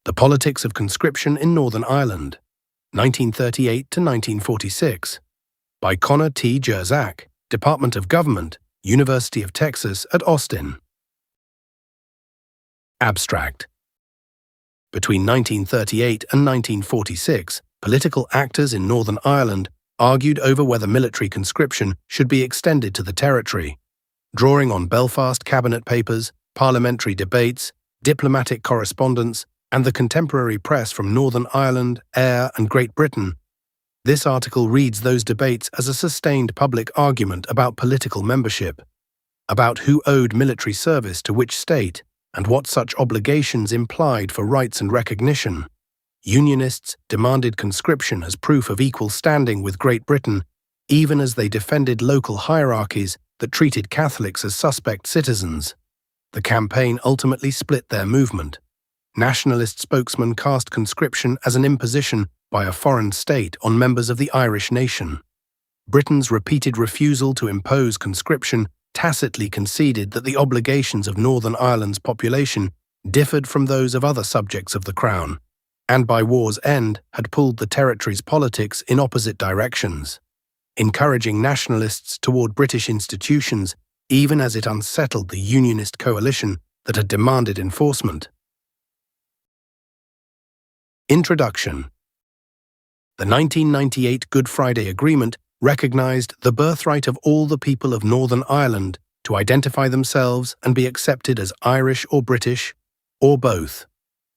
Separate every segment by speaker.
Speaker 1: The Politics of Conscription in Northern Ireland, 1938 to 1946, by Connor T. Jerzak, Department of Government, University of Texas at Austin. Abstract. Between 1938 and 1946, political actors in Northern Ireland argued over whether military conscription should be extended to the territory, drawing on Belfast Cabinet papers, parliamentary debates, diplomatic correspondence, and the contemporary press from Northern Ireland, Eyre, and Great Britain. This article reads those debates as a sustained public argument about political membership, about who owed military service to which state, and what such obligations implied for rights and recognition. Unionists demanded conscription as proof of equal standing with Great Britain, even as they defended local hierarchies that treated Catholics as suspect citizens. The campaign ultimately split their movement. Nationalist spokesmen cast conscription as an imposition by a foreign state on members of the Irish nation. Britain's repeated refusal to impose conscription tacitly conceded that the obligations of Northern Ireland's population differed from those of other subjects of the Crown, and by war's end had pulled the territory's politics in opposite directions, encouraging nationalists toward British institutions even as it unsettled the Unionist coalition that had demanded enforcement. Introduction. The 1998 Good Friday Agreement recognized the birthright of all the people of Northern Ireland to identify themselves and be accepted as Irish or British, or both.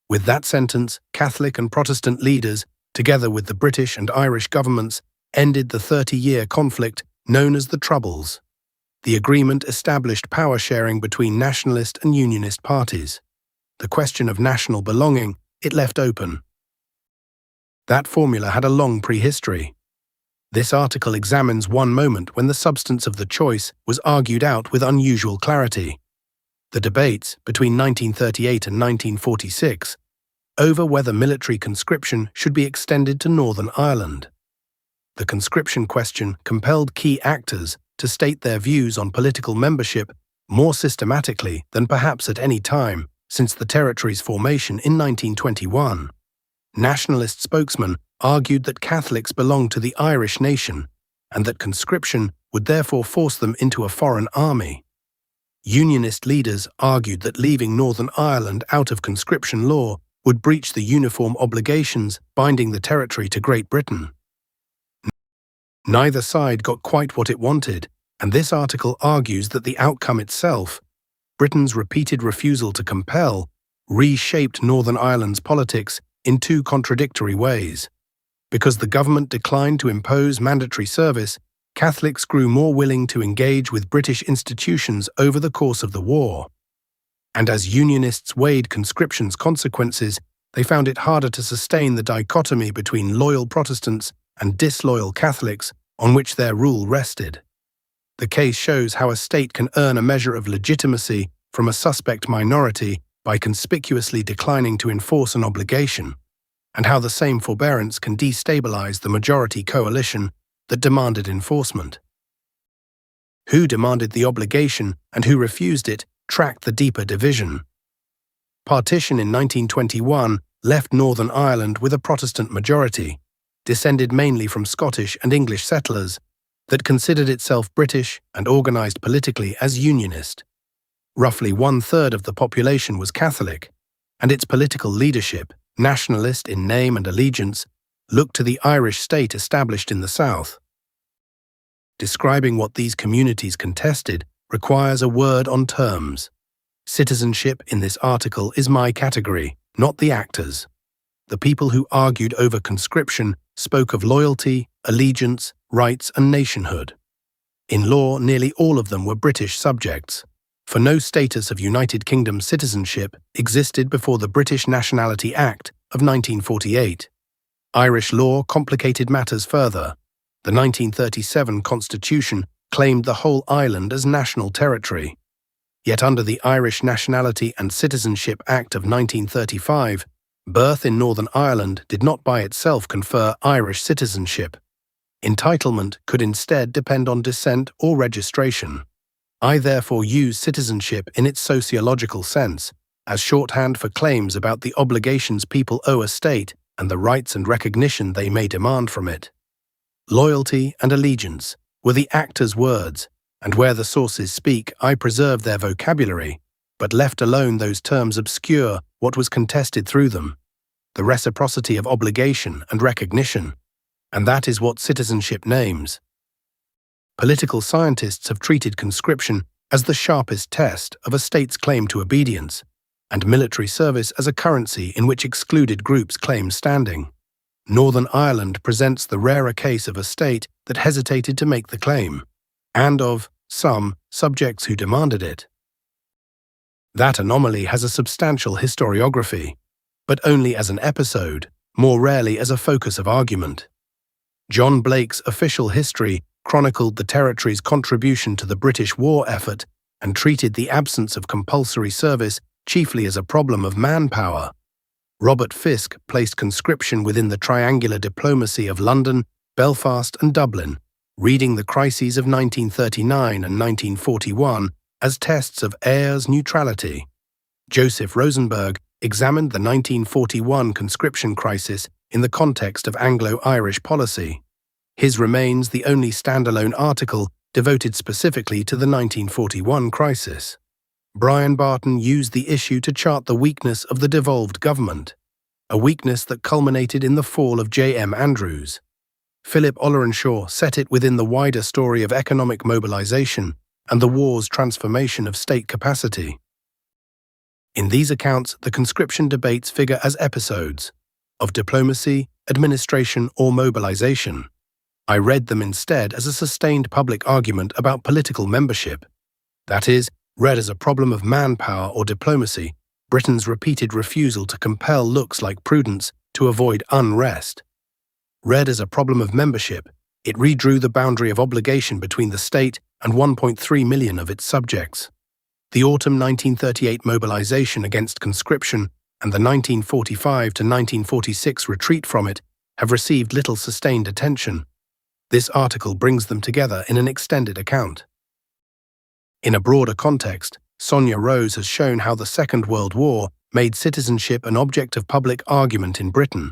Speaker 1: With that sentence, Catholic and Protestant leaders, together with the British and Irish governments, ended the 30-year conflict known as the Troubles. The agreement established power sharing between nationalist and unionist parties. The question of national belonging it left open. That formula had a long prehistory. This article examines one moment when the substance of the choice was argued out with unusual clarity. The debates between 1938 and 1946 over whether military conscription should be extended to Northern Ireland. The conscription question compelled key actors to state their views on political membership more systematically than perhaps at any time since the territory's formation in 1921. Nationalist spokesmen argued that Catholics belonged to the Irish nation and that conscription would therefore force them into a foreign army. Unionist leaders argued that leaving Northern Ireland out of conscription law would breach the uniform obligations binding the territory to Great Britain. Neither side got quite what it wanted, and this article argues that the outcome itself, Britain's repeated refusal to compel, reshaped Northern Ireland's politics in two contradictory ways. Because the government declined to impose mandatory service, Catholics grew more willing to engage with British institutions over the course of the war. And as Unionists weighed conscription's consequences, they found it harder to sustain the dichotomy between loyal Protestants and disloyal Catholics on which their rule rested. The case shows how a state can earn a measure of legitimacy from a suspect minority by conspicuously declining to enforce an obligation, and how the same forbearance can destabilize the majority coalition that demanded enforcement. Who demanded the obligation and who refused it tracked the deeper division. Partition in 1921 left Northern Ireland with a Protestant majority, descended mainly from Scottish and English settlers, that considered itself British and organized politically as Unionist. Roughly one-third of the population was Catholic, and its political leadership, nationalist in name and allegiance, looked to the Irish state established in the South. Describing what these communities contested requires a word on terms. Citizenship in this article is my category, not the actors. The people who argued over conscription spoke of loyalty, allegiance, rights, and nationhood. In law, nearly all of them were British subjects, for no status of United Kingdom citizenship existed before the British Nationality Act of 1948. Irish law complicated matters further. The 1937 Constitution claimed the whole island as national territory. Yet under the Irish Nationality and Citizenship Act of 1935, birth in Northern Ireland did not by itself confer Irish citizenship. Entitlement could instead depend on descent or registration. I therefore use citizenship in its sociological sense, as shorthand for claims about the obligations people owe a state and the rights and recognition they may demand from it. Loyalty and allegiance were the actors' words, and where the sources speak, I preserved their vocabulary, but left alone those terms obscure what was contested through them, the reciprocity of obligation and recognition, and that is what citizenship names. Political scientists have treated conscription as the sharpest test of a state's claim to obedience, and military service as a currency in which excluded groups claim standing. Northern Ireland presents the rarer case of a state that hesitated to make the claim, and of some subjects who demanded it. That anomaly has a substantial historiography, but only as an episode, more rarely as a focus of argument. John Blake's official history chronicled the territory's contribution to the British war effort and treated the absence of compulsory service chiefly as a problem of manpower. Robert Fisk placed conscription within the triangular diplomacy of London, Belfast and Dublin, reading the crises of 1939 and 1941 as tests of Eyre's neutrality. Joseph Rosenberg examined the 1941 conscription crisis in the context of Anglo-Irish policy. His remains the only standalone article devoted specifically to the 1941 crisis. Brian Barton used the issue to chart the weakness of the devolved government, a weakness that culminated in the fall of J.M. Andrews. Philip Ollerenshaw set it within the wider story of economic mobilization and the war's transformation of state capacity. In these accounts, the conscription debates figure as episodes of diplomacy, administration, or mobilization. I read them instead as a sustained public argument about political membership. That is, read as a problem of manpower or diplomacy, Britain's repeated refusal to compel looks like prudence to avoid unrest. Read as a problem of membership, it redrew the boundary of obligation between the state and 1.3 million of its subjects. The autumn 1938 mobilization against conscription and the 1945 to 1946 retreat from it have received little sustained attention. This article brings them together in an extended account. In a broader context, Sonia Rose has shown how the Second World War made citizenship an object of public argument in Britain,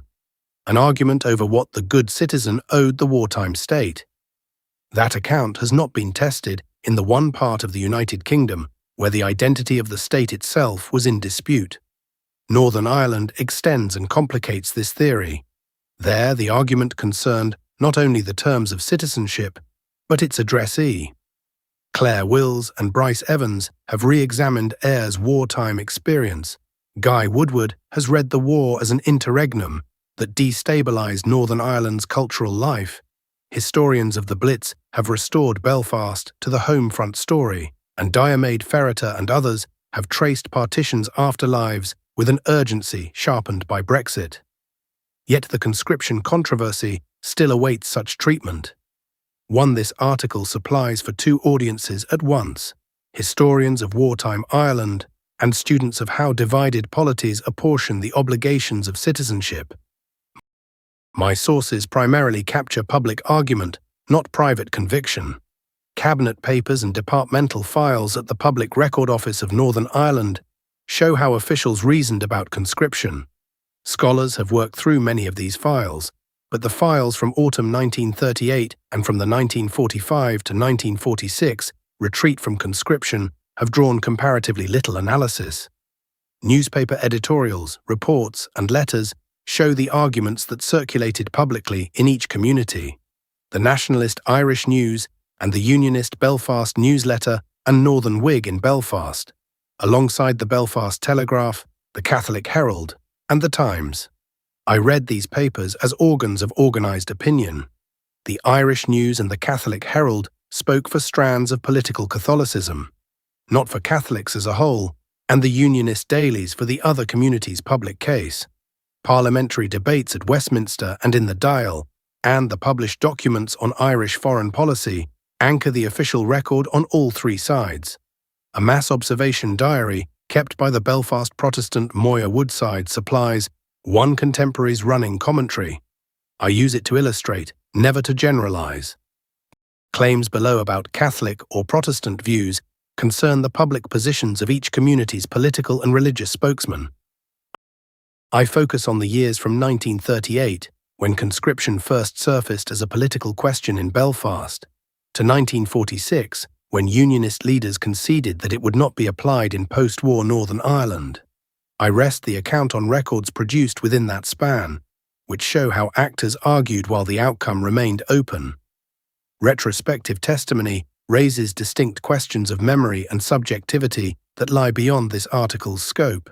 Speaker 1: an argument over what the good citizen owed the wartime state. That account has not been tested in the one part of the United Kingdom where the identity of the state itself was in dispute. Northern Ireland extends and complicates this theory. There, the argument concerned not only the terms of citizenship, but its addressee. Claire Wills and Bryce Evans have re-examined Eyre's wartime experience. Guy Woodward has read the war as an interregnum that destabilized Northern Ireland's cultural life. Historians of the Blitz have restored Belfast to the home front story, and Diarmaid Ferriter and others have traced partition's afterlives with an urgency sharpened by Brexit. Yet the conscription controversy still awaits such treatment. One this article supplies for two audiences at once, historians of wartime Ireland and students of how divided polities apportion the obligations of citizenship. My sources primarily capture public argument, not private conviction. Cabinet papers and departmental files at the Public Record Office of Northern Ireland show how officials reasoned about conscription. Scholars have worked through many of these files, but the files from autumn 1938 and from the 1945 to 1946 retreat from conscription have drawn comparatively little analysis. Newspaper editorials, reports, and letters show the arguments that circulated publicly in each community. The Nationalist Irish News and the Unionist Belfast newsletter and Northern Whig in Belfast, alongside the Belfast Telegraph, the Catholic Herald, and the Times. I read these papers as organs of organised opinion. The Irish News and the Catholic Herald spoke for strands of political Catholicism, not for Catholics as a whole, and the Unionist dailies for the other communities' public case. Parliamentary debates at Westminster and in the Dáil, and the published documents on Irish foreign policy anchor the official record on all three sides. A mass observation diary kept by the Belfast Protestant Moya Woodside supplies one contemporary's running commentary. I use it to illustrate, never to generalize. Claims below about Catholic or Protestant views concern the public positions of each community's political and religious spokesman. I focus on the years from 1938, when conscription first surfaced as a political question in Belfast, to 1946, when Unionist leaders conceded that it would not be applied in post-war Northern Ireland. I rest the account on records produced within that span, which show how actors argued while the outcome remained open. Retrospective testimony raises distinct questions of memory and subjectivity that lie beyond this article's scope.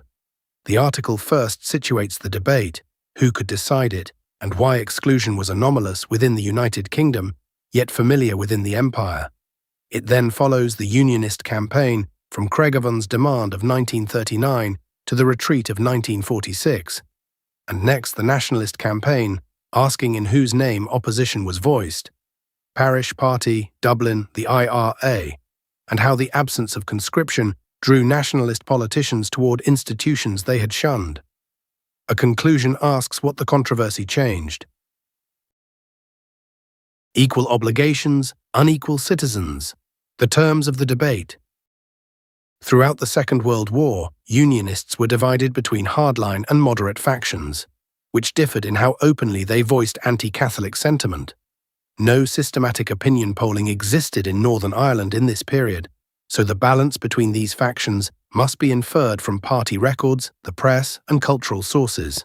Speaker 1: The article first situates the debate, who could decide it, and why exclusion was anomalous within the United Kingdom, yet familiar within the Empire. It then follows the Unionist campaign from Craigavon's demand of 1939 to the retreat of 1946, and next the Nationalist campaign, asking in whose name opposition was voiced, Parish Party, Dublin, the IRA, and how the absence of conscription drew nationalist politicians toward institutions they had shunned. A conclusion asks what the controversy changed. Equal obligations, unequal citizens. The terms of the debate. Throughout the Second World War, Unionists were divided between hardline and moderate factions, which differed in how openly they voiced anti-Catholic sentiment. No systematic opinion polling existed in Northern Ireland in this period, so the balance between these factions must be inferred from party records, the press, and cultural sources.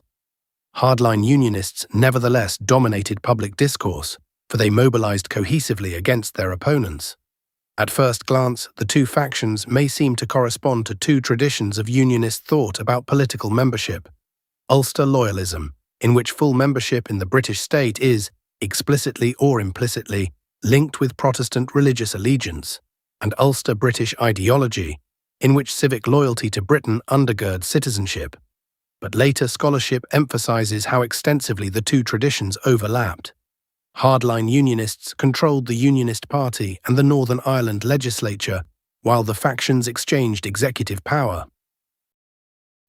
Speaker 1: Hardline Unionists nevertheless dominated public discourse, for they mobilized cohesively against their opponents. At first glance, the two factions may seem to correspond to two traditions of Unionist thought about political membership. Ulster loyalism, in which full membership in the British state is, explicitly or implicitly, linked with Protestant religious allegiance, and Ulster British ideology, in which civic loyalty to Britain undergirds citizenship. But later scholarship emphasizes how extensively the two traditions overlapped. Hardline Unionists controlled the Unionist Party and the Northern Ireland legislature, while the factions exchanged executive power.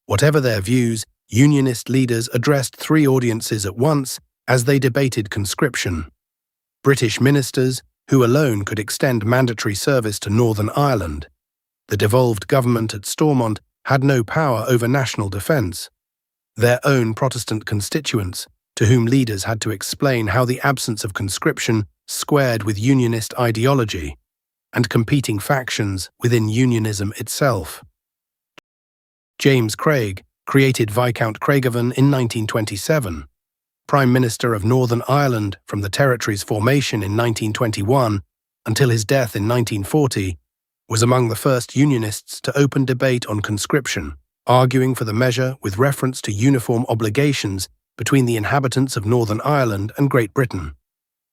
Speaker 1: Whatever their views, Unionist leaders addressed three audiences at once as they debated conscription. British ministers, who alone could extend mandatory service to Northern Ireland. The devolved government at Stormont had no power over national defence. Their own Protestant constituents, to whom leaders had to explain how the absence of conscription squared with Unionist ideology, and competing factions within Unionism itself. James Craig, created Viscount Craigavon in 1927, Prime Minister of Northern Ireland from the territory's formation in 1921 until his death in 1940, was among the first Unionists to open debate on conscription, arguing for the measure with reference to uniform obligations between the inhabitants of Northern Ireland and Great Britain.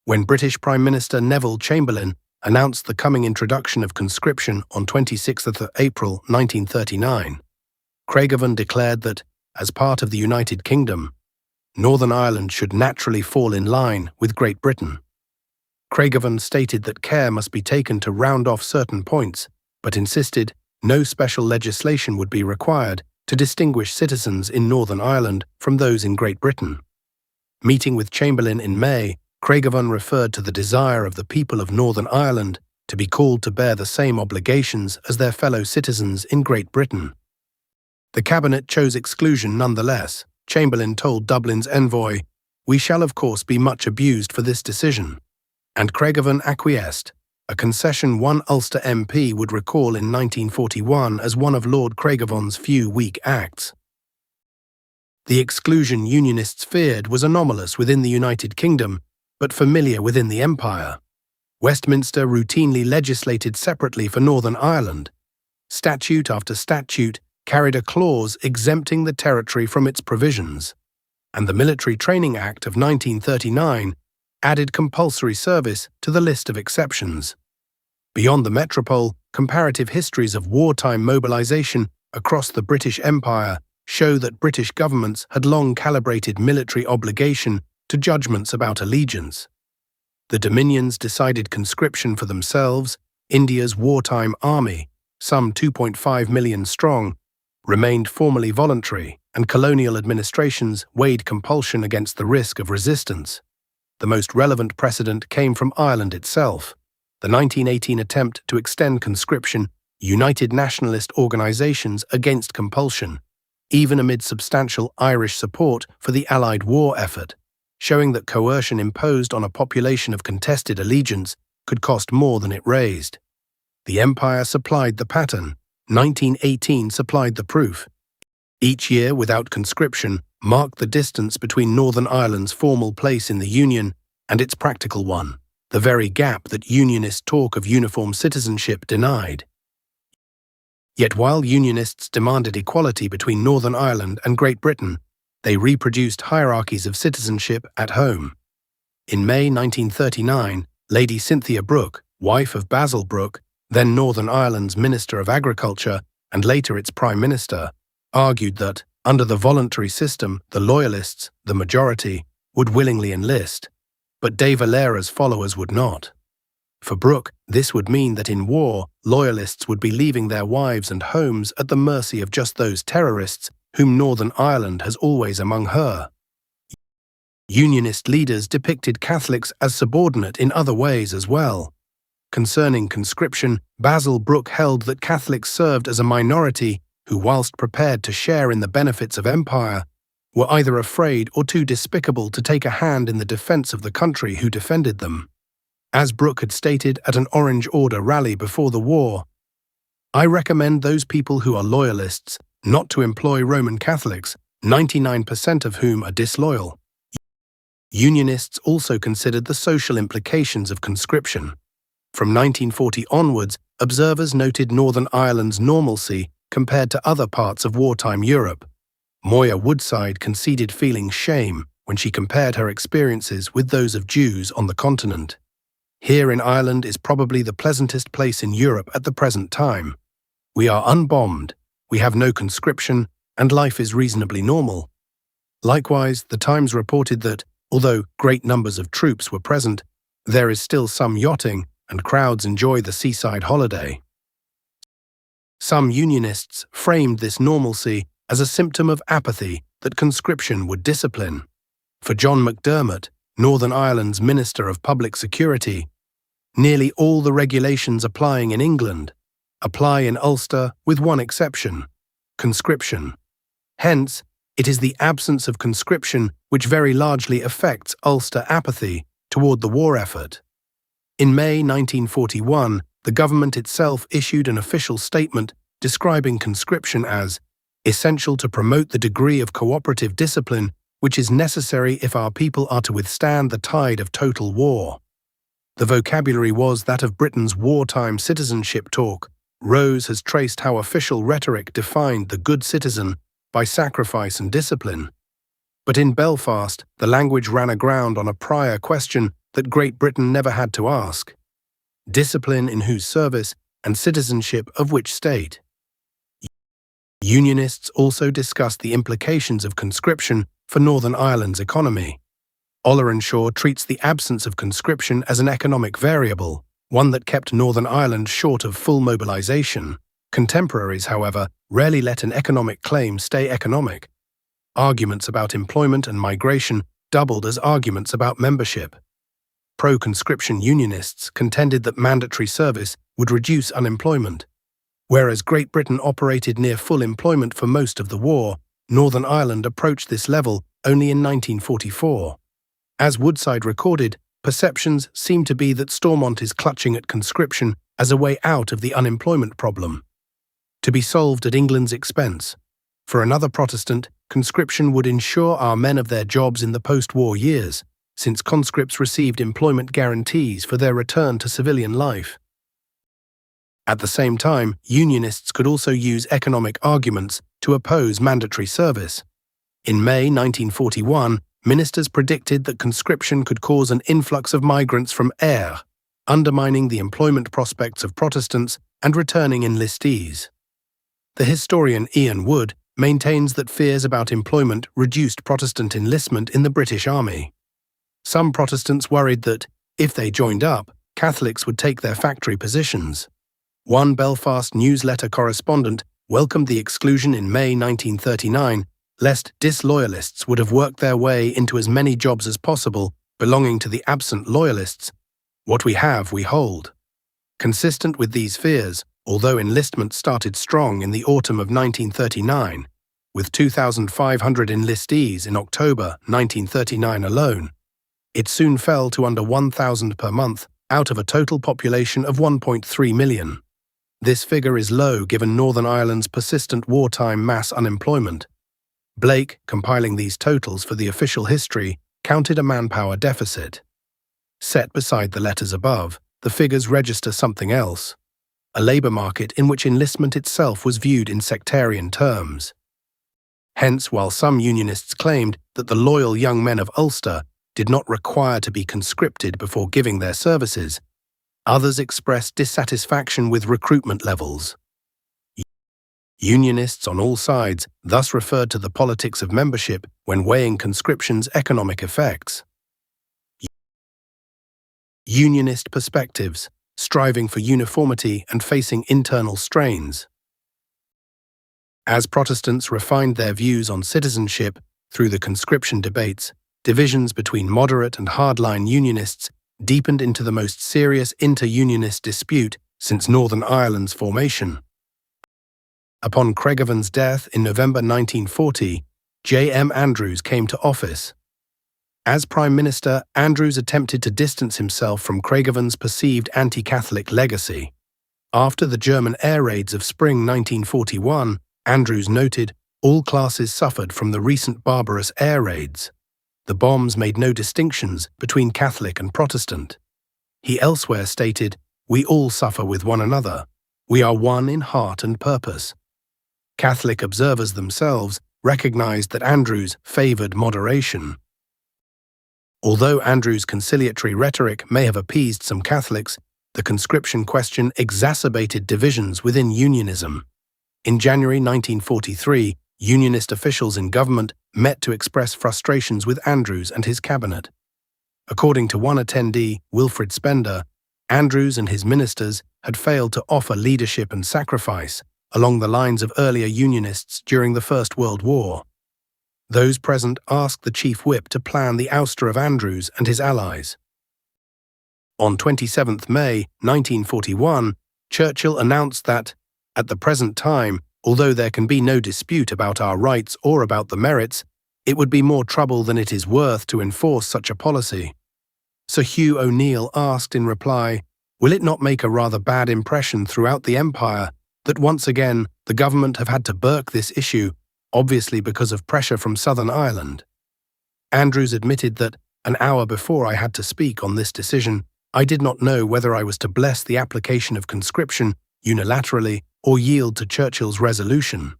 Speaker 1: When British Prime Minister Neville Chamberlain announced the coming introduction of conscription on 26 April 1939, Craigavon declared that, as part of the United Kingdom, Northern Ireland should naturally fall in line with Great Britain. Craigavon stated that care must be taken to round off certain points, but insisted no special legislation would be required to distinguish citizens in Northern Ireland from those in Great Britain. Meeting with Chamberlain in May, Craigavon referred to the desire of the people of Northern Ireland to be called to bear the same obligations as their fellow citizens in Great Britain. The cabinet chose exclusion nonetheless. Chamberlain told Dublin's envoy, "We shall of course be much abused for this decision," and Craigavon acquiesced, a concession one Ulster MP would recall in 1941 as one of Lord Craigavon's few weak acts. The exclusion Unionists feared was anomalous within the United Kingdom, but familiar within the Empire. Westminster routinely legislated separately for Northern Ireland. Statute after statute carried a clause exempting the territory from its provisions, and the Military Training Act of 1939 added compulsory service to the list of exceptions. Beyond the metropole, comparative histories of wartime mobilization across the British Empire show that British governments had long calibrated military obligation to judgments about allegiance. The Dominions decided conscription for themselves. India's wartime army, some 2.5 million strong, remained formally voluntary, and colonial administrations weighed compulsion against the risk of resistance. The most relevant precedent came from Ireland itself. The 1918 attempt to extend conscription united nationalist organisations against compulsion, even amid substantial Irish support for the Allied war effort, showing that coercion imposed on a population of contested allegiance could cost more than it raised. The Empire supplied the pattern, 1918 supplied the proof. Each year without conscription marked the distance between Northern Ireland's formal place in the Union and its practical one, the very gap that Unionist talk of uniform citizenship denied. Yet while Unionists demanded equality between Northern Ireland and Great Britain, they reproduced hierarchies of citizenship at home. In May 1939, Lady Cynthia Brooke, wife of Basil Brooke, then Northern Ireland's Minister of Agriculture and later its Prime Minister, argued that, under the voluntary system, the Loyalists, the majority, would willingly enlist, but De Valera's followers would not. For Brooke, this would mean that in war, Loyalists would be leaving their wives and homes at the mercy of just those terrorists whom Northern Ireland has always among her. Unionist leaders depicted Catholics as subordinate in other ways as well. Concerning conscription, Basil Brooke held that Catholics served as a minority who, whilst prepared to share in the benefits of empire, were either afraid or too despicable to take a hand in the defence of the country who defended them. As Brooke had stated at an Orange Order rally before the war, "I recommend those people who are loyalists not to employ Roman Catholics, 99% of whom are disloyal." Unionists also considered the social implications of conscription. From 1940 onwards, observers noted Northern Ireland's normalcy compared to other parts of wartime Europe. Moya Woodside conceded feeling shame when she compared her experiences with those of Jews on the continent. "Here in Ireland is probably the pleasantest place in Europe at the present time. We are unbombed, we have no conscription, and life is reasonably normal." Likewise, the Times reported that, although great numbers of troops were present, there is still some yachting and crowds enjoy the seaside holiday. Some Unionists framed this normalcy as a symptom of apathy that conscription would discipline. For John McDermott, Northern Ireland's Minister of Public Security, nearly all the regulations applying in England apply in Ulster with one exception: conscription. Hence, it is the absence of conscription which very largely affects Ulster apathy toward the war effort. In May 1941, the government itself issued an official statement describing conscription as essential to promote the degree of cooperative discipline which is necessary if our people are to withstand the tide of total war. The vocabulary was that of Britain's wartime citizenship talk. Rose has traced how official rhetoric defined the good citizen by sacrifice and discipline. But in Belfast, the language ran aground on a prior question that Great Britain never had to ask: discipline in whose service and citizenship of which state? Unionists also discussed the implications of conscription for Northern Ireland's economy. Ollerenshaw treats the absence of conscription as an economic variable, one that kept Northern Ireland short of full mobilisation. Contemporaries, however, rarely let an economic claim stay economic. Arguments about employment and migration doubled as arguments about membership. Pro-conscription Unionists contended that mandatory service would reduce unemployment. Whereas Great Britain operated near full employment for most of the war, Northern Ireland approached this level only in 1944. As Woodside recorded, perceptions seem to be that Stormont is clutching at conscription as a way out of the unemployment problem, to be solved at England's expense. For another Protestant, conscription would ensure our men of their jobs in the post-war years, since conscripts received employment guarantees for their return to civilian life. At the same time, Unionists could also use economic arguments to oppose mandatory service. In May 1941, ministers predicted that conscription could cause an influx of migrants from Ayr, undermining the employment prospects of Protestants and returning enlistees. The historian Ian Wood maintains that fears about employment reduced Protestant enlistment in the British Army. Some Protestants worried that, if they joined up, Catholics would take their factory positions. One Belfast newsletter correspondent welcomed the exclusion in May 1939, lest disloyalists would have worked their way into as many jobs as possible belonging to the absent loyalists. What we have, we hold. Consistent with these fears, although enlistment started strong in the autumn of 1939, with 2,500 enlistees in October 1939 alone, it soon fell to under 1,000 per month out of a total population of 1.3 million. This figure is low given Northern Ireland's persistent wartime mass unemployment. Blake, compiling these totals for the official history, counted a manpower deficit. Set beside the letters above, the figures register something else: a labour market in which enlistment itself was viewed in sectarian terms. Hence, while some Unionists claimed that the loyal young men of Ulster did not require to be conscripted before giving their services, others expressed dissatisfaction with recruitment levels. Unionists on all sides thus referred to the politics of membership when weighing conscription's economic effects. Unionist perspectives, striving for uniformity and facing internal strains. As Protestants refined their views on citizenship through the conscription debates, divisions between moderate and hardline Unionists deepened into the most serious inter-Unionist dispute since Northern Ireland's formation. Upon Craigavon's death in November 1940, J.M. Andrews came to office. As Prime Minister, Andrews attempted to distance himself from Craigavon's perceived anti-Catholic legacy. After the German air raids of spring 1941, Andrews noted, all classes suffered from the recent barbarous air raids. The bombs made no distinctions between Catholic and Protestant. He elsewhere stated, we all suffer with one another. We are one in heart and purpose. Catholic observers themselves recognized that Andrews favored moderation. Although Andrews' conciliatory rhetoric may have appeased some Catholics, the conscription question exacerbated divisions within Unionism. In January 1943, Unionist officials in government met to express frustrations with Andrews and his cabinet. According to one attendee, Wilfred Spender, Andrews and his ministers had failed to offer leadership and sacrifice along the lines of earlier Unionists during the First World War. Those present asked the Chief Whip to plan the ouster of Andrews and his allies. On 27 May 1941, Churchill announced that, at the present time, although there can be no dispute about our rights or about the merits, it would be more trouble than it is worth to enforce such a policy. Sir Hugh O'Neill asked in reply, will it not make a rather bad impression throughout the Empire that once again the government have had to burke this issue, obviously because of pressure from Southern Ireland? Andrews admitted that, an hour before I had to speak on this decision, I did not know whether I was to bless the application of conscription unilaterally or yield to Churchill's resolution.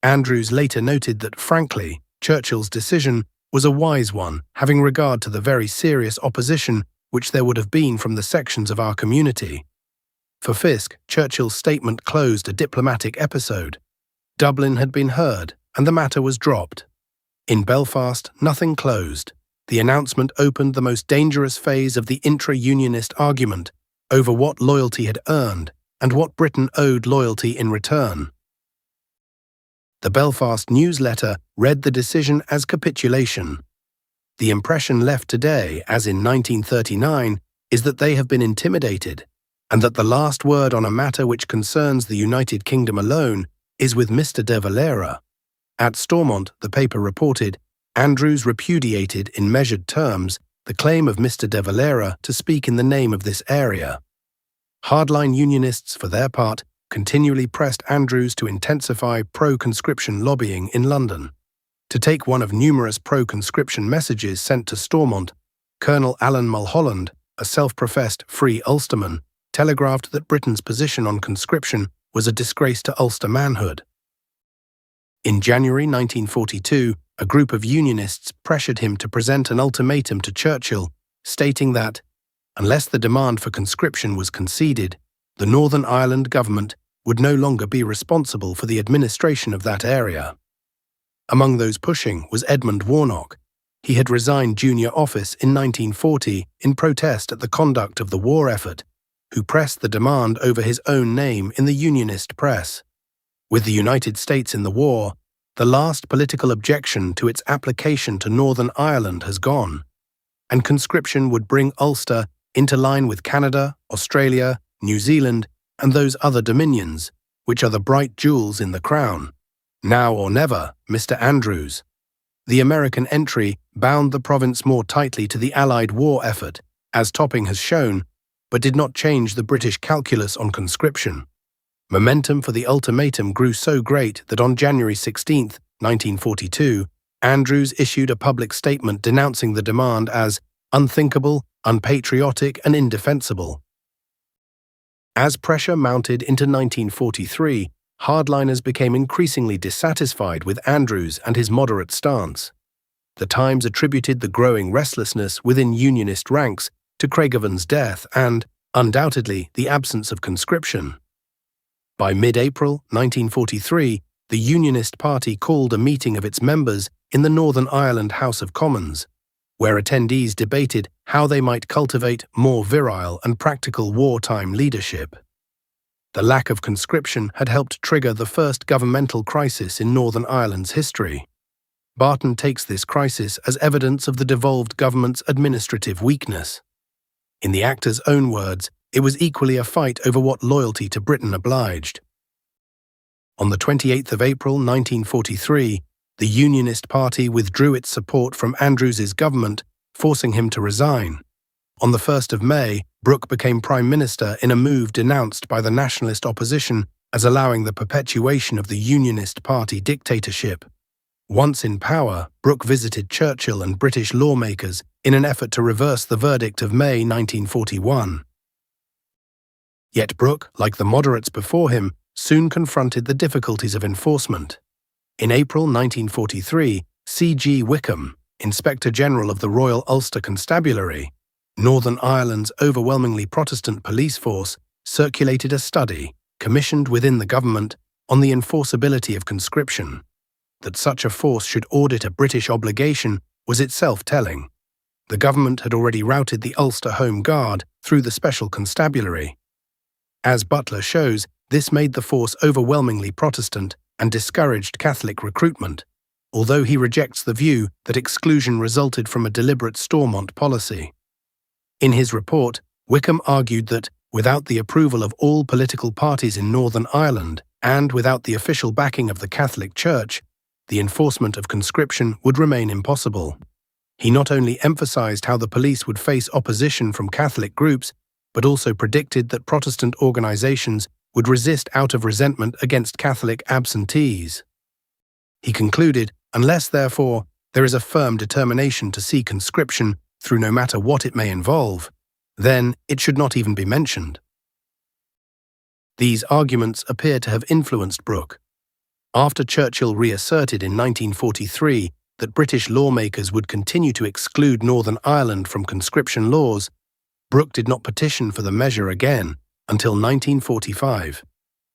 Speaker 1: Andrews later noted that, frankly, Churchill's decision was a wise one, having regard to the very serious opposition which there would have been from the sections of our community. For Fisk, Churchill's statement closed a diplomatic episode. Dublin had been heard, and the matter was dropped. In Belfast, nothing closed. The announcement opened the most dangerous phase of the intra-Unionist argument over what loyalty had earned and what Britain owed loyalty in return. The Belfast newsletter read the decision as capitulation. The impression left today, as in 1939, is that they have been intimidated, and that the last word on a matter which concerns the United Kingdom alone is with Mr. de Valera. At Stormont, the paper reported, Andrews repudiated in measured terms the claim of Mr. de Valera to speak in the name of this area. Hardline Unionists, for their part, continually pressed Andrews to intensify pro-conscription lobbying in London. To take one of numerous pro-conscription messages sent to Stormont, Colonel Alan Mulholland, a self-professed Free Ulsterman, telegraphed that Britain's position on conscription was a disgrace to Ulster manhood. In January 1942, a group of Unionists pressured him to present an ultimatum to Churchill, stating that, unless the demand for conscription was conceded, the Northern Ireland government would no longer be responsible for the administration of that area. Among those pushing was Edmund Warnock. He had resigned junior office in 1940 in protest at the conduct of the war effort, who pressed the demand over his own name in the Unionist press. With the United States in the war, the last political objection to its application to Northern Ireland has gone, and conscription would bring Ulster into line with Canada, Australia, New Zealand, and those other dominions, which are the bright jewels in the crown. Now or never, Mr. Andrews. The American entry bound the province more tightly to the Allied war effort, as Topping has shown, but did not change the British calculus on conscription. Momentum for the ultimatum grew so great that on January 16, 1942, Andrews issued a public statement denouncing the demand as unthinkable, unpatriotic, and indefensible. As pressure mounted into 1943, hardliners became increasingly dissatisfied with Andrews and his moderate stance. The Times attributed the growing restlessness within Unionist ranks to Craigavon's death and, undoubtedly, the absence of conscription. By mid-April 1943, the Unionist Party called a meeting of its members in the Northern Ireland House of Commons, where attendees debated how they might cultivate more virile and practical wartime leadership. The lack of conscription had helped trigger the first governmental crisis in Northern Ireland's history. Barton takes this crisis as evidence of the devolved government's administrative weakness. In the actor's own words, it was equally a fight over what loyalty to Britain obliged. On the 28th of April 1943, the Unionist Party withdrew its support from Andrews's government, forcing him to resign. On the 1st of May, Brooke became Prime Minister in a move denounced by the Nationalist opposition as allowing the perpetuation of the Unionist Party dictatorship. Once in power, Brooke visited Churchill and British lawmakers in an effort to reverse the verdict of May 1941. Yet Brooke, like the moderates before him, soon confronted the difficulties of enforcement. In April 1943, C.G. Wickham, Inspector General of the Royal Ulster Constabulary, Northern Ireland's overwhelmingly Protestant police force, circulated a study, commissioned within the government, on the enforceability of conscription. That such a force should audit a British obligation was itself telling. The government had already routed the Ulster Home Guard through the Special Constabulary. As Butler shows, this made the force overwhelmingly Protestant and discouraged Catholic recruitment, although he rejects the view that exclusion resulted from a deliberate Stormont policy. In his report, Wickham argued that, without the approval of all political parties in Northern Ireland and without the official backing of the Catholic Church, the enforcement of conscription would remain impossible. He not only emphasized how the police would face opposition from Catholic groups, but also predicted that Protestant organizations would resist out of resentment against Catholic absentees. He concluded, unless, therefore, there is a firm determination to see conscription through no matter what it may involve, then it should not even be mentioned. These arguments appear to have influenced Brooke. After Churchill reasserted in 1943 that British lawmakers would continue to exclude Northern Ireland from conscription laws, Brooke did not petition for the measure again until 1945.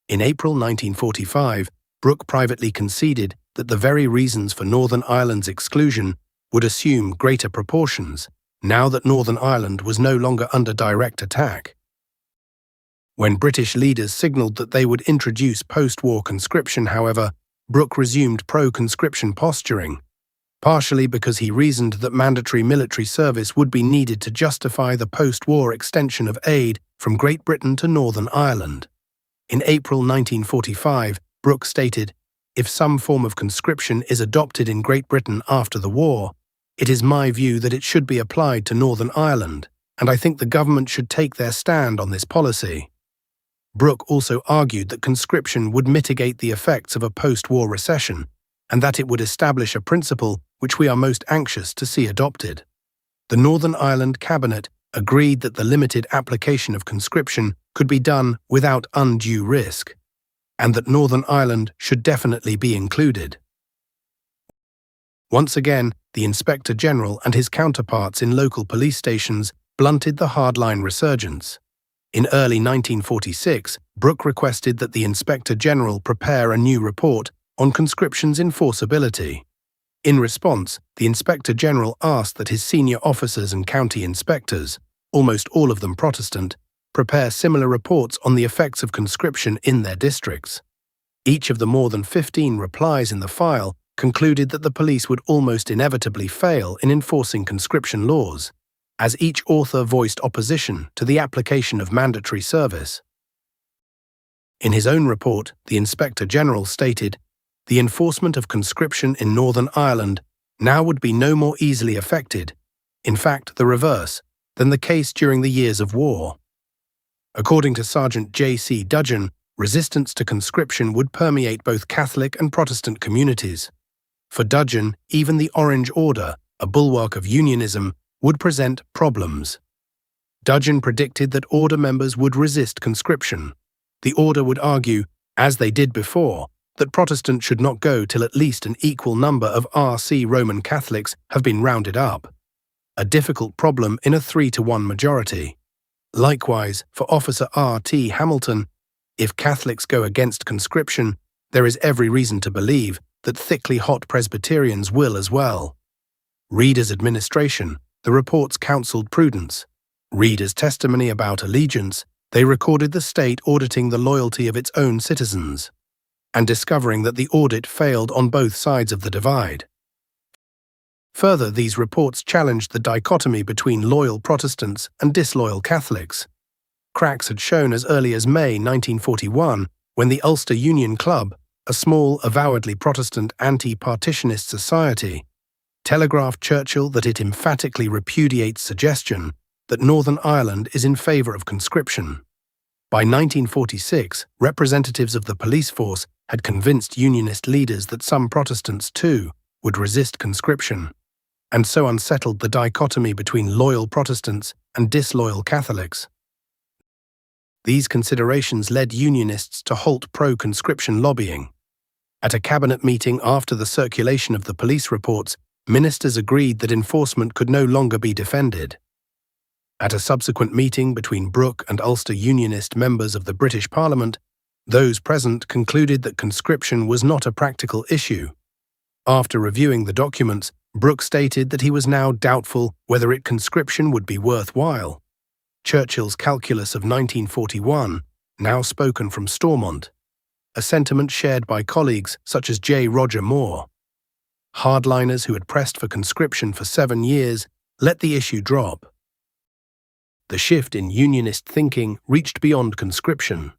Speaker 1: In April 1945, Brooke privately conceded that the very reasons for Northern Ireland's exclusion would assume greater proportions, now that Northern Ireland was no longer under direct attack. When British leaders signalled that they would introduce post-war conscription, however, Brooke resumed pro-conscription posturing, partially because he reasoned that mandatory military service would be needed to justify the post-war extension of aid from Great Britain to Northern Ireland. In April 1945, Brooke stated, "If some form of conscription is adopted in Great Britain after the war, it is my view that it should be applied to Northern Ireland, and I think the government should take their stand on this policy." Brooke also argued that conscription would mitigate the effects of a post-war recession, and that it would establish a principle which we are most anxious to see adopted. The Northern Ireland Cabinet agreed that the limited application of conscription could be done without undue risk, and that Northern Ireland should definitely be included. Once again, the Inspector General and his counterparts in local police stations blunted the hardline resurgence. In early 1946, Brooke requested that the Inspector General prepare a new report on conscription's enforceability. In response, the Inspector General asked that his senior officers and county inspectors, almost all of them Protestant, prepare similar reports on the effects of conscription in their districts. Each of the more than 15 replies in the file concluded that the police would almost inevitably fail in enforcing conscription laws, as each author voiced opposition to the application of mandatory service. In his own report, the Inspector General stated, "The enforcement of conscription in Northern Ireland now would be no more easily affected, in fact the reverse, than the case during the years of war." According to Sergeant J.C. Dudgeon, resistance to conscription would permeate both Catholic and Protestant communities. For Dudgeon, even the Orange Order, a bulwark of unionism, would present problems. Dudgeon predicted that order members would resist conscription. The order would argue, as they did before, that Protestants should not go till at least an equal number of RC Roman Catholics have been rounded up, a difficult problem in a 3-to-1 majority. Likewise, for Officer R.T. Hamilton, if Catholics go against conscription, there is every reason to believe that thickly hot Presbyterians will as well. Reader's administration, the reports counselled prudence. Reader's testimony about allegiance, they recorded the state auditing the loyalty of its own citizens, and discovering that the audit failed on both sides of the divide. Further, these reports challenged the dichotomy between loyal Protestants and disloyal Catholics. Cracks had shown as early as May 1941, when the Ulster Union Club, a small, avowedly Protestant anti-partitionist society, telegraphed Churchill that it emphatically repudiates suggestion that Northern Ireland is in favour of conscription. By 1946, representatives of the police force had convinced Unionist leaders that some Protestants, too, would resist conscription, and so unsettled the dichotomy between loyal Protestants and disloyal Catholics. These considerations led Unionists to halt pro-conscription lobbying. At a cabinet meeting after the circulation of the police reports, ministers agreed that enforcement could no longer be defended. At a subsequent meeting between Brooke and Ulster Unionist members of the British Parliament, those present concluded that conscription was not a practical issue. After reviewing the documents, Brooke stated that he was now doubtful whether conscription would be worthwhile. Churchill's calculus of 1941, now spoken from Stormont, a sentiment shared by colleagues such as J. Roger Moore. Hardliners who had pressed for conscription for 7 years let the issue drop. The shift in Unionist thinking reached beyond conscription.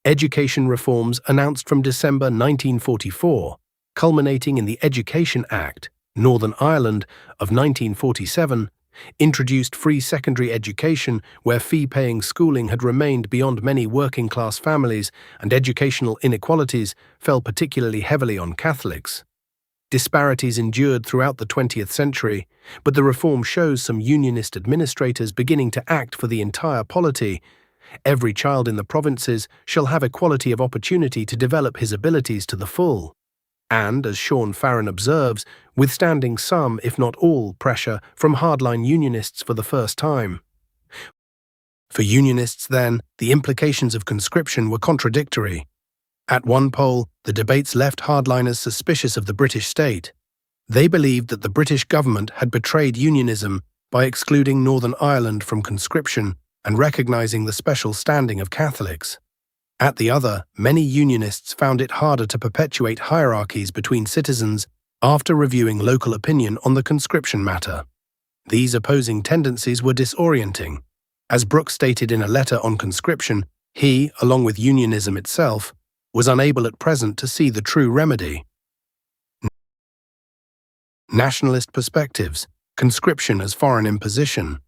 Speaker 1: Education reforms announced from December 1944, culminating in the Education Act, Northern Ireland, of 1947, introduced free secondary education where fee-paying schooling had remained beyond many working-class families, and educational inequalities fell particularly heavily on Catholics. Disparities endured throughout the 20th century, but the reform shows some Unionist administrators beginning to act for the entire polity. Every child in the provinces shall have equality of opportunity to develop his abilities to the full, and, as Sean Farren observes, withstanding some, if not all, pressure from hardline Unionists for the first time. For Unionists, then, the implications of conscription were contradictory. At one poll, the debates left hardliners suspicious of the British state. They believed that the British government had betrayed unionism by excluding Northern Ireland from conscription and recognising the special standing of Catholics. At the other, many Unionists found it harder to perpetuate hierarchies between citizens after reviewing local opinion on the conscription matter. These opposing tendencies were disorienting. As Brooke stated in a letter on conscription, he, along with unionism itself, was unable at present to see the true remedy. Nationalist perspectives, conscription as foreign imposition.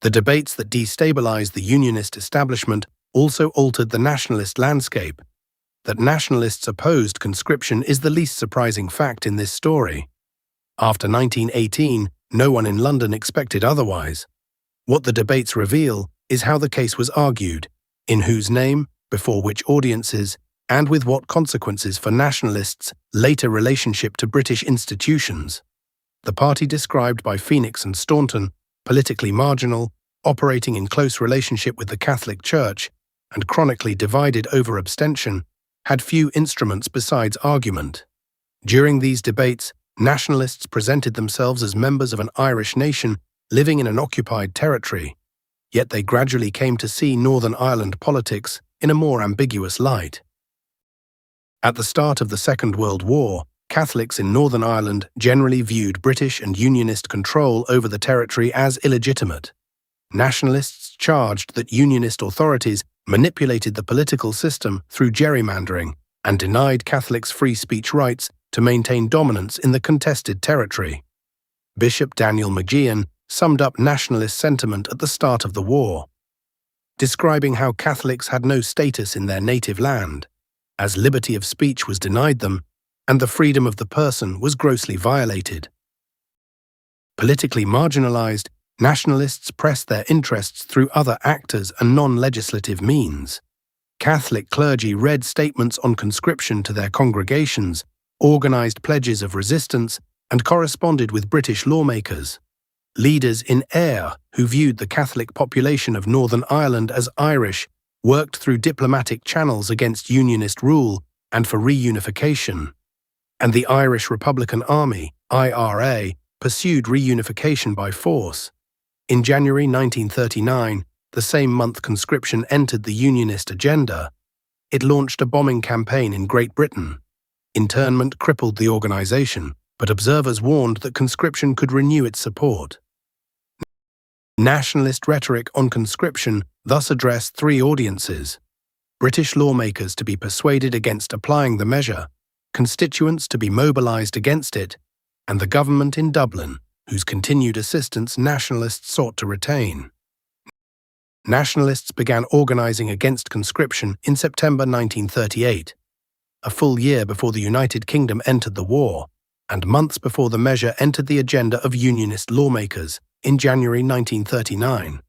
Speaker 1: The debates that destabilized the Unionist establishment also altered the nationalist landscape. That nationalists opposed conscription is the least surprising fact in this story. After 1918, no one in London expected otherwise. What the debates reveal is how the case was argued, in whose name, before which audiences, and with what consequences for nationalists' later relationship to British institutions. The party described by Phoenix and Staunton, politically marginal, operating in close relationship with the Catholic Church, and chronically divided over abstention, had few instruments besides argument. During these debates, nationalists presented themselves as members of an Irish nation living in an occupied territory, yet they gradually came to see Northern Ireland politics in a more ambiguous light. At the start of the Second World War, Catholics in Northern Ireland generally viewed British and Unionist control over the territory as illegitimate. Nationalists charged that Unionist authorities manipulated the political system through gerrymandering, and denied Catholics free speech rights to maintain dominance in the contested territory. Bishop Daniel McGeehan summed up nationalist sentiment at the start of the war, describing how Catholics had no status in their native land, as liberty of speech was denied them and the freedom of the person was grossly violated. Politically marginalized, nationalists pressed their interests through other actors and non-legislative means. Catholic clergy read statements on conscription to their congregations, organized pledges of resistance, and corresponded with British lawmakers. Leaders in Ayr, who viewed the Catholic population of Northern Ireland as Irish, worked through diplomatic channels against Unionist rule and for reunification. And the Irish Republican Army, IRA, pursued reunification by force. In January 1939, the same month conscription entered the Unionist agenda, it launched a bombing campaign in Great Britain. Internment crippled the organisation, but observers warned that conscription could renew its support. Nationalist rhetoric on conscription thus addressed three audiences: British lawmakers to be persuaded against applying the measure, constituents to be mobilised against it, and the government in Dublin, whose continued assistance nationalists sought to retain. Nationalists began organising against conscription in September 1938, a full year before the United Kingdom entered the war, and months before the measure entered the agenda of Unionist lawmakers in January 1939.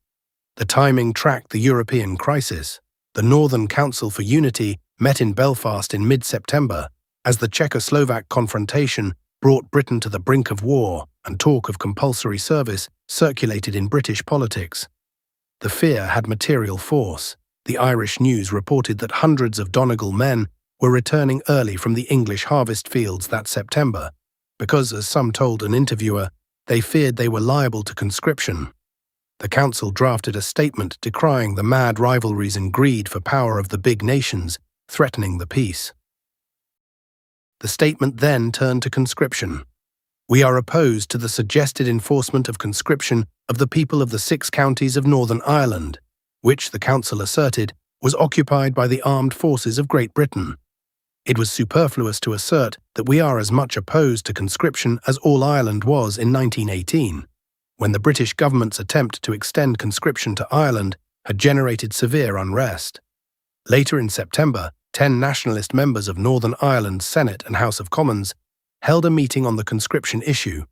Speaker 1: The timing tracked the European crisis. The Northern Council for Unity met in Belfast in mid-September as the Czechoslovak confrontation brought Britain to the brink of war and talk of compulsory service circulated in British politics. The fear had material force. The Irish News reported that hundreds of Donegal men were returning early from the English harvest fields that September, because, as some told an interviewer, they feared they were liable to conscription. The council drafted a statement decrying the mad rivalries and greed for power of the big nations, threatening the peace. The statement then turned to conscription. We are opposed to the suggested enforcement of conscription of the people of the 6 counties of Northern Ireland, which, the council asserted, was occupied by the armed forces of Great Britain. It was superfluous to assert that we are as much opposed to conscription as all Ireland was in 1918, when the British government's attempt to extend conscription to Ireland had generated severe unrest. Later in September, 10 nationalist members of Northern Ireland's Senate and House of Commons held a meeting on the conscription issue.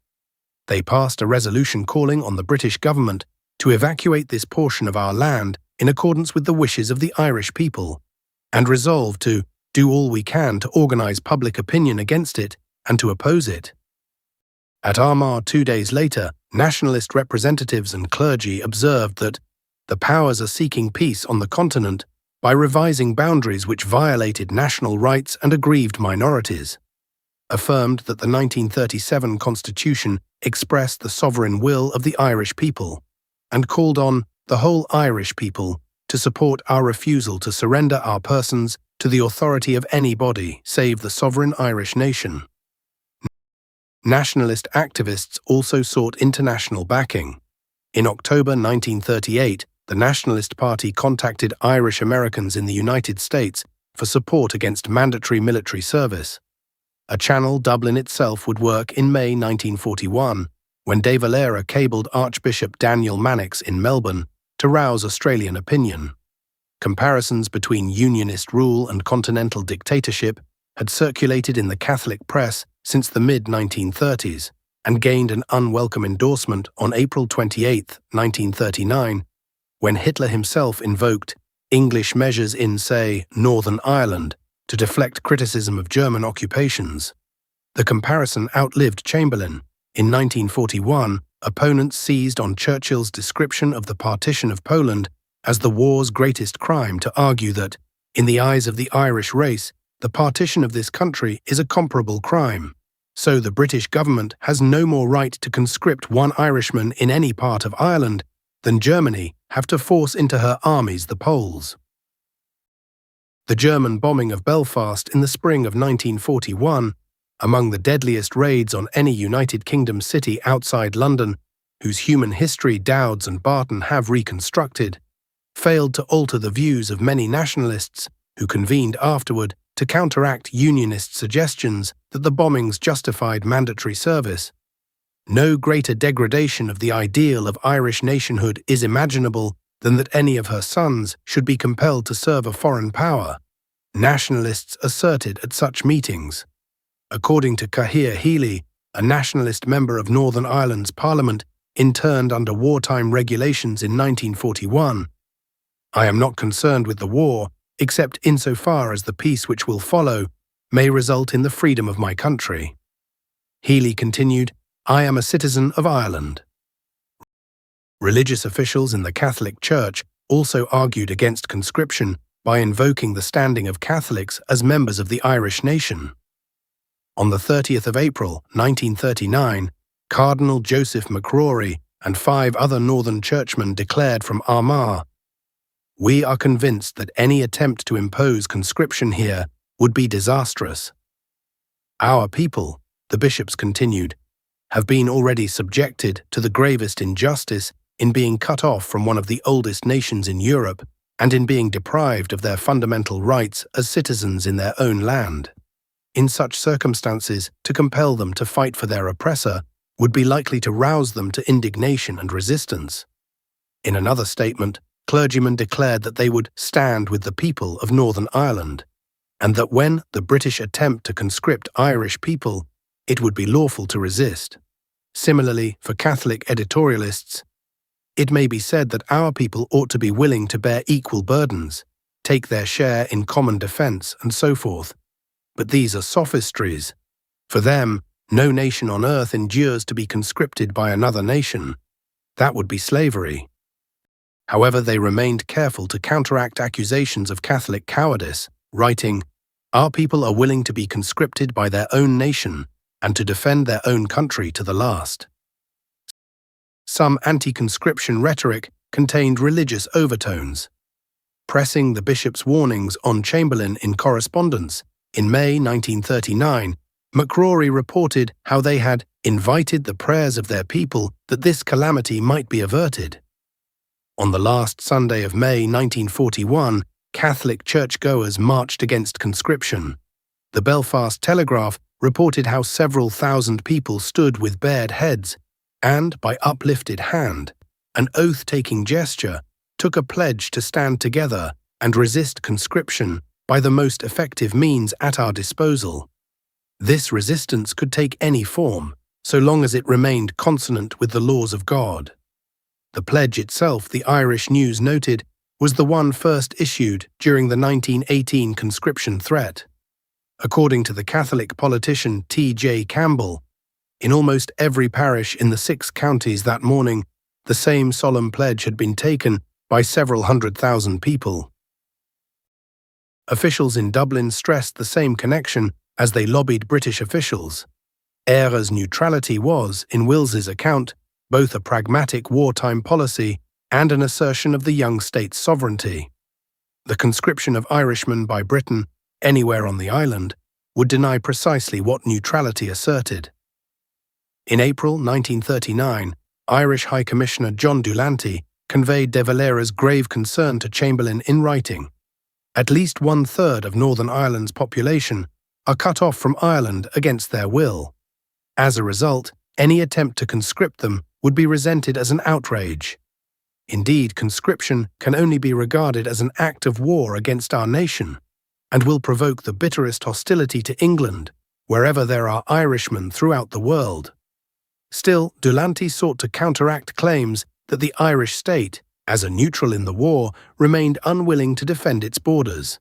Speaker 1: They passed a resolution calling on the British government to evacuate this portion of our land in accordance with the wishes of the Irish people, and resolved to do all we can to organise public opinion against it and to oppose it. At Armagh 2 days later, nationalist representatives and clergy observed that the powers are seeking peace on the continent by revising boundaries which violated national rights and aggrieved minorities, affirmed that the 1937 Constitution expressed the sovereign will of the Irish people, and called on the whole Irish people to support our refusal to surrender our persons to the authority of any body save the sovereign Irish nation. Nationalist activists also sought international backing. In October 1938, the Nationalist Party contacted Irish Americans in the United States for support against mandatory military service, a channel Dublin itself would work in May 1941, when De Valera cabled Archbishop Daniel Mannix in Melbourne to rouse Australian opinion. Comparisons between Unionist rule and continental dictatorship had circulated in the Catholic press since the mid-1930s and gained an unwelcome endorsement on April 28, 1939, when Hitler himself invoked English measures in, say, Northern Ireland to deflect criticism of German occupations. The comparison outlived Chamberlain. In 1941, opponents seized on Churchill's description of the partition of Poland as the war's greatest crime to argue that, in the eyes of the Irish race, the partition of this country is a comparable crime. So the British government has no more right to conscript one Irishman in any part of Ireland than Germany have to force into her armies the Poles. The German bombing of Belfast in the spring of 1941, among the deadliest raids on any United Kingdom city outside London, whose human history Dowds and Barton have reconstructed, failed to alter the views of many nationalists who convened afterward to counteract Unionist suggestions that the bombings justified mandatory service. No greater degradation of the ideal of Irish nationhood is imaginable than that any of her sons should be compelled to serve a foreign power, nationalists asserted at such meetings. According to Cahir Healy, a nationalist member of Northern Ireland's Parliament interned under wartime regulations in 1941, "I am not concerned with the war, except insofar as the peace which will follow may result in the freedom of my country." Healy continued, "I am a citizen of Ireland." Religious officials in the Catholic Church also argued against conscription by invoking the standing of Catholics as members of the Irish nation. On the 30th of April, 1939, Cardinal Joseph McCrory and 5 other Northern churchmen declared from Armagh, "We are convinced that any attempt to impose conscription here would be disastrous. Our people," the bishops continued, "have been already subjected to the gravest injustice in being cut off from one of the oldest nations in Europe and in being deprived of their fundamental rights as citizens in their own land. In such circumstances, to compel them to fight for their oppressor would be likely to rouse them to indignation and resistance." In another statement, clergymen declared that they would stand with the people of Northern Ireland, and that when the British attempt to conscript Irish people, it would be lawful to resist. Similarly, for Catholic editorialists, "It may be said that our people ought to be willing to bear equal burdens, take their share in common defence, and so forth. But these are sophistries. For them, no nation on earth endures to be conscripted by another nation. That would be slavery." However, they remained careful to counteract accusations of Catholic cowardice, writing, "Our people are willing to be conscripted by their own nation and to defend their own country to the last." Some anti-conscription rhetoric contained religious overtones. Pressing the bishop's warnings on Chamberlain in correspondence, in May 1939, McCrory reported how they had invited the prayers of their people that this calamity might be averted. On the last Sunday of May 1941, Catholic churchgoers marched against conscription. The Belfast Telegraph reported how several thousand people stood with bared heads and, by uplifted hand, an oath-taking gesture, took a pledge to stand together and resist conscription by the most effective means at our disposal. This resistance could take any form, so long as it remained consonant with the laws of God. The pledge itself, the Irish News noted, was the one first issued during the 1918 conscription threat. According to the Catholic politician T.J. Campbell, in almost every parish in the 6 counties that morning, the same solemn pledge had been taken by several 100,000 people. Officials in Dublin stressed the same connection as they lobbied British officials. Éire's neutrality was, in Wills's account, both a pragmatic wartime policy and an assertion of the young state's sovereignty. The conscription of Irishmen by Britain, anywhere on the island, would deny precisely what neutrality asserted. In April 1939, Irish High Commissioner John Dullanty conveyed De Valera's grave concern to Chamberlain in writing. At least 1/3 of Northern Ireland's population are cut off from Ireland against their will. As a result, any attempt to conscript them would be resented as an outrage. Indeed, conscription can only be regarded as an act of war against our nation, and will provoke the bitterest hostility to England, wherever there are Irishmen throughout the world. Still, Dullanty sought to counteract claims that the Irish state, as a neutral in the war, remained unwilling to defend its borders.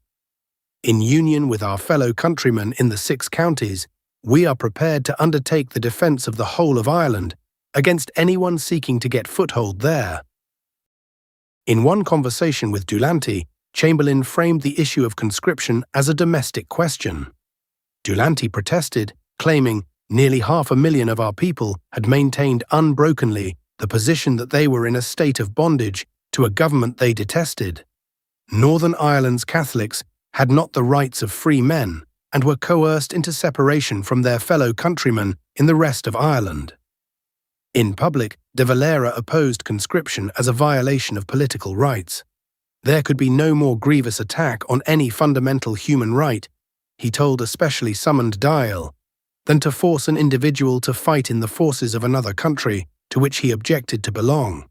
Speaker 1: In union with our fellow countrymen in the 6 counties, we are prepared to undertake the defence of the whole of Ireland against anyone seeking to get foothold there. In one conversation with Dullanty, Chamberlain framed the issue of conscription as a domestic question. Dullanty protested, claiming nearly 500,000 of our people had maintained unbrokenly the position that they were in a state of bondage to a government they detested. Northern Ireland's Catholics had not the rights of free men and were coerced into separation from their fellow countrymen in the rest of Ireland. In public, De Valera opposed conscription as a violation of political rights. There could be no more grievous attack on any fundamental human right, he told a specially summoned dial, than to force an individual to fight in the forces of another country to which he objected to belong.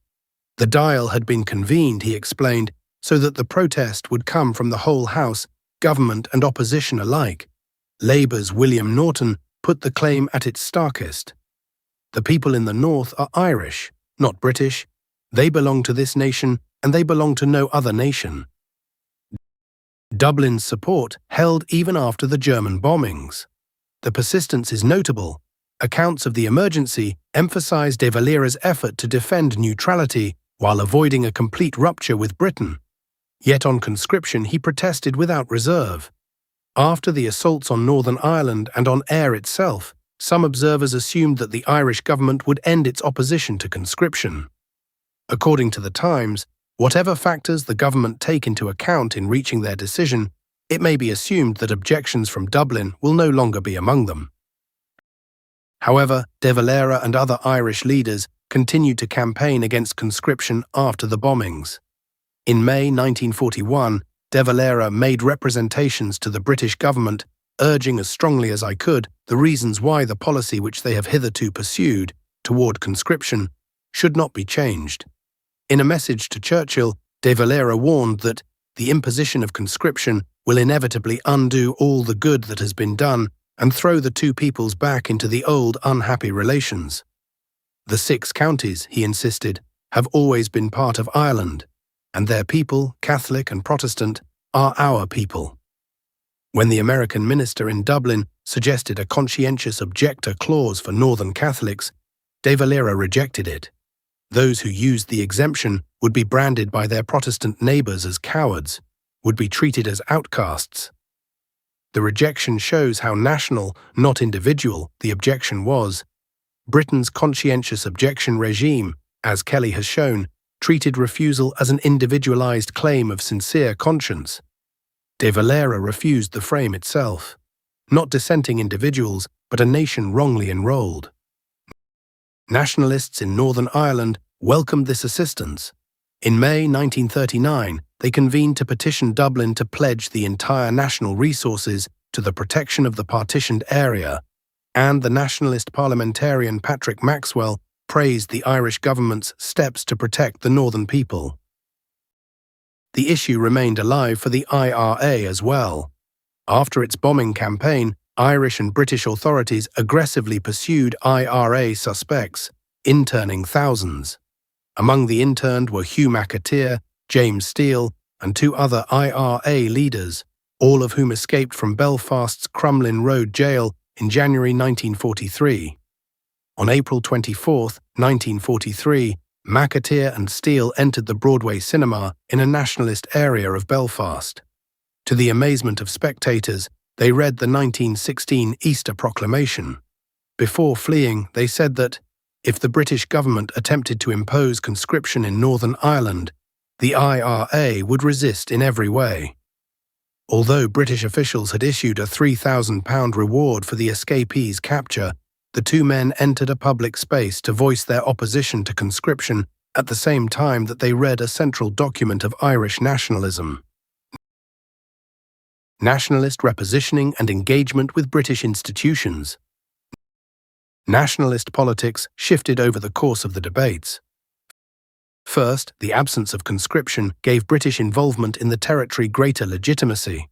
Speaker 1: The dial had been convened, he explained, so that the protest would come from the whole House, government and opposition alike. Labour's William Norton put the claim at its starkest. The people in the North are Irish, not British. They belong to this nation, and they belong to no other nation. Dublin's support held even after the German bombings. The persistence is notable. Accounts of the emergency emphasise De Valera's effort to defend neutrality while avoiding a complete rupture with Britain. Yet on conscription he protested without reserve. After the assaults on Northern Ireland and on Ayr itself, some observers assumed that the Irish government would end its opposition to conscription. According to the Times, whatever factors the government take into account in reaching their decision, it may be assumed that objections from Dublin will no longer be among them. However, De Valera and other Irish leaders continued to campaign against conscription after the bombings. In May 1941, De Valera made representations to the British government, urging as strongly as I could the reasons why the policy which they have hitherto pursued toward conscription should not be changed. In a message to Churchill, De Valera warned that the imposition of conscription will inevitably undo all the good that has been done and throw the two peoples back into the old unhappy relations. The 6 counties, he insisted, have always been part of Ireland, and their people, Catholic and Protestant, are our people. When the American minister in Dublin suggested a conscientious objector clause for Northern Catholics, De Valera rejected it. Those who used the exemption would be branded by their Protestant neighbours as cowards, would be treated as outcasts. The rejection shows how national, not individual, the objection was. Britain's conscientious objection regime, as Kelly has shown, treated refusal as an individualised claim of sincere conscience. De Valera refused the frame itself. Not dissenting individuals, but a nation wrongly enrolled. Nationalists in Northern Ireland welcomed this assistance. In May 1939, they convened to petition Dublin to pledge the entire national resources to the protection of the partitioned area, and the nationalist parliamentarian Patrick Maxwell praised the Irish government's steps to protect the northern people. The issue remained alive for the IRA as well. After its bombing campaign, Irish and British authorities aggressively pursued IRA suspects, interning thousands. Among the interned were Hugh McAteer, James Steele, and 2 other IRA leaders, all of whom escaped from Belfast's Crumlin Road jail in January 1943. On April 24, 1943, McAteer and Steele entered the Broadway cinema in a nationalist area of Belfast. To the amazement of spectators, they read the 1916 Easter Proclamation. Before fleeing, they said that, if the British government attempted to impose conscription in Northern Ireland, the IRA would resist in every way. Although British officials had issued a £3,000 reward for the escapees' capture, the 2 men entered a public space to voice their opposition to conscription at the same time that they read a central document of Irish nationalism. Nationalist repositioning and engagement with British institutions. Nationalist politics shifted over the course of the debates. First, the absence of conscription gave British involvement in the territory greater legitimacy.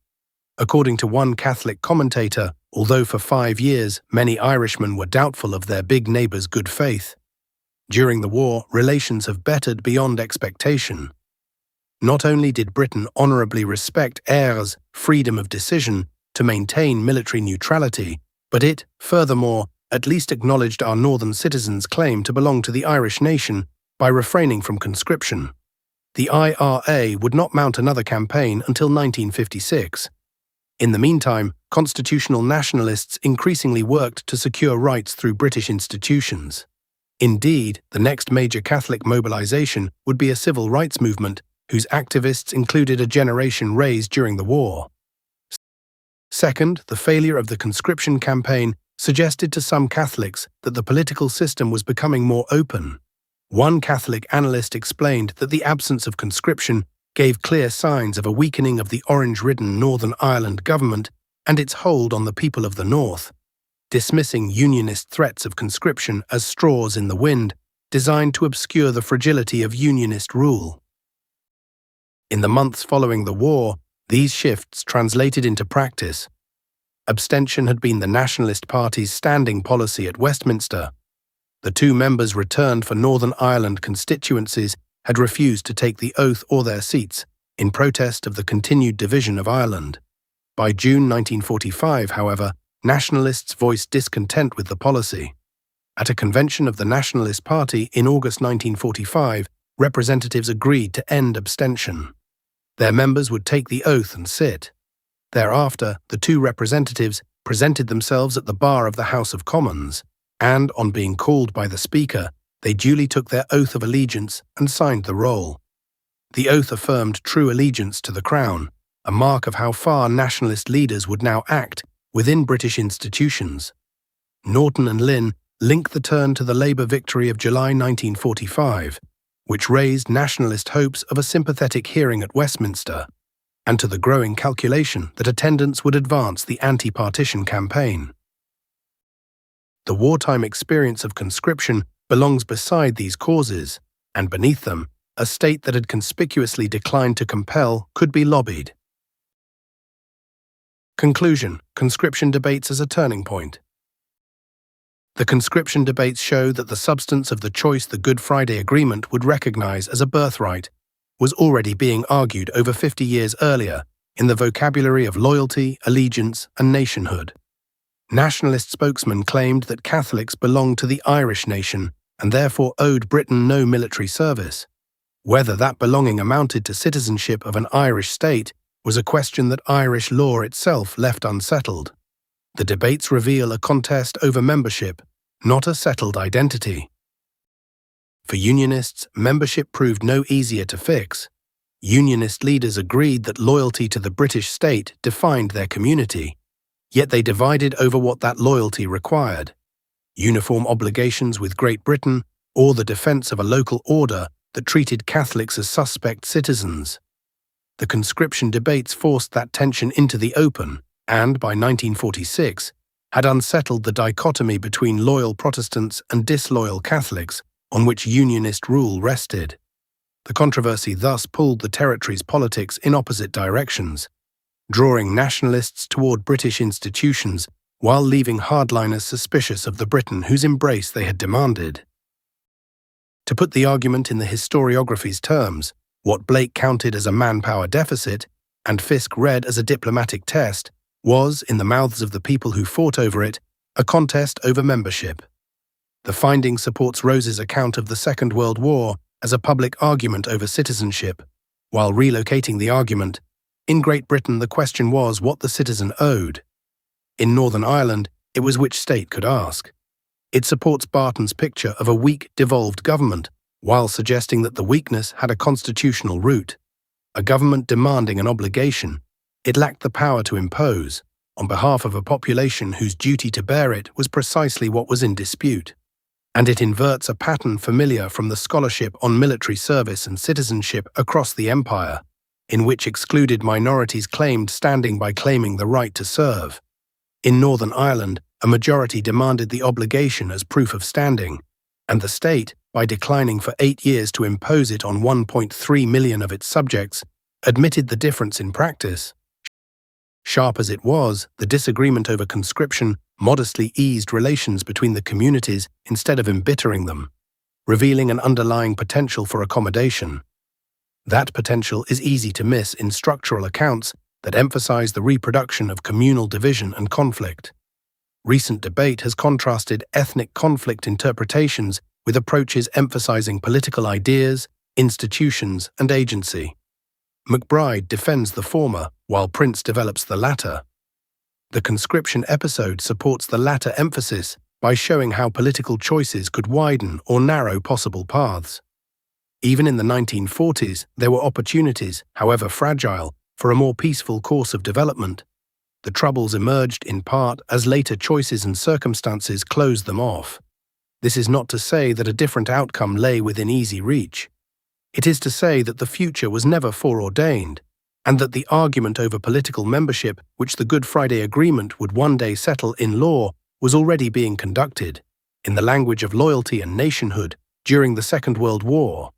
Speaker 1: According to one Catholic commentator, although for 5 years many Irishmen were doubtful of their big neighbour's good faith, during the war relations have bettered beyond expectation. Not only did Britain honourably respect Ayr's freedom of decision to maintain military neutrality, but it, furthermore, at least acknowledged our northern citizens' claim to belong to the Irish nation by refraining from conscription. The IRA would not mount another campaign until 1956. In the meantime, constitutional nationalists increasingly worked to secure rights through British institutions. Indeed, the next major Catholic mobilization would be a civil rights movement whose activists included a generation raised during the war. Second, the failure of the conscription campaign suggested to some Catholics that the political system was becoming more open. One Catholic analyst explained that the absence of conscription gave clear signs of a weakening of the orange-ridden Northern Ireland government and its hold on the people of the North, dismissing Unionist threats of conscription as straws in the wind designed to obscure the fragility of Unionist rule. In the months following the war, these shifts translated into practice. Abstention had been the Nationalist Party's standing policy at Westminster. The two members returned for Northern Ireland constituencies had refused to take the oath or their seats in protest of the continued division of Ireland. By June 1945, however, Nationalists voiced discontent with the policy. At a convention of the Nationalist Party in August 1945, representatives agreed to end abstention. Their members would take the oath and sit. Thereafter, the two representatives presented themselves at the bar of the House of Commons, and, on being called by the Speaker, they duly took their oath of allegiance and signed the roll. The oath affirmed true allegiance to the Crown, a mark of how far nationalist leaders would now act within British institutions. Norton and Lynn link the turn to the Labour victory of July 1945, which raised nationalist hopes of a sympathetic hearing at Westminster, and to the growing calculation that attendance would advance the anti-partition campaign. The wartime experience of conscription belongs beside these causes, and beneath them, a state that had conspicuously declined to compel could be lobbied. Conclusion: conscription debates as a turning point. The conscription debates show that the substance of the choice the Good Friday Agreement would recognize as a birthright was already being argued over 50 years earlier in the vocabulary of loyalty, allegiance, and nationhood. Nationalist spokesmen claimed that Catholics belonged to the Irish nation and therefore owed Britain no military service. Whether that belonging amounted to citizenship of an Irish state was a question that Irish law itself left unsettled. The debates reveal a contest over membership, not a settled identity. For Unionists, membership proved no easier to fix. Unionist leaders agreed that loyalty to the British state defined their community, yet they divided over what that loyalty required: uniform obligations with Great Britain or the defence of a local order that treated Catholics as suspect citizens. The conscription debates forced that tension into the open, and by 1946, had unsettled the dichotomy between loyal Protestants and disloyal Catholics on which Unionist rule rested. The controversy thus pulled the territory's politics in opposite directions, drawing nationalists toward British institutions while leaving hardliners suspicious of the Britain whose embrace they had demanded. To put the argument in the historiography's terms, what Blake counted as a manpower deficit, and Fisk read as a diplomatic test, was, in the mouths of the people who fought over it, a contest over membership. The finding supports Rose's account of the Second World War as a public argument over citizenship, while relocating the argument. In Great Britain, the question was what the citizen owed. In Northern Ireland, it was which state could ask. It supports Barton's picture of a weak, devolved government, while suggesting that the weakness had a constitutional root. A government demanding an obligation, it lacked the power to impose, on behalf of a population whose duty to bear it was precisely what was in dispute. And it inverts a pattern familiar from the scholarship on military service and citizenship across the empire, in which excluded minorities claimed standing by claiming the right to serve. In Northern Ireland, a majority demanded the obligation as proof of standing, and the state, by declining for 8 years to impose it on 1.3 million of its subjects, admitted the difference in practice. Sharp as it was, the disagreement over conscription modestly eased relations between the communities instead of embittering them, revealing an underlying potential for accommodation. That potential is easy to miss in structural accounts that emphasize the reproduction of communal division and conflict. Recent debate has contrasted ethnic conflict interpretations with approaches emphasizing political ideas, institutions, and agency. McBride defends the former, while Prince develops the latter. The conscription episode supports the latter emphasis by showing how political choices could widen or narrow possible paths. Even in the 1940s, there were opportunities, however fragile, for a more peaceful course of development. The troubles emerged in part as later choices and circumstances closed them off. This is not to say that a different outcome lay within easy reach. It is to say that the future was never foreordained, and that the argument over political membership, which the Good Friday Agreement would one day settle in law, was already being conducted, in the language of loyalty and nationhood, during the Second World War.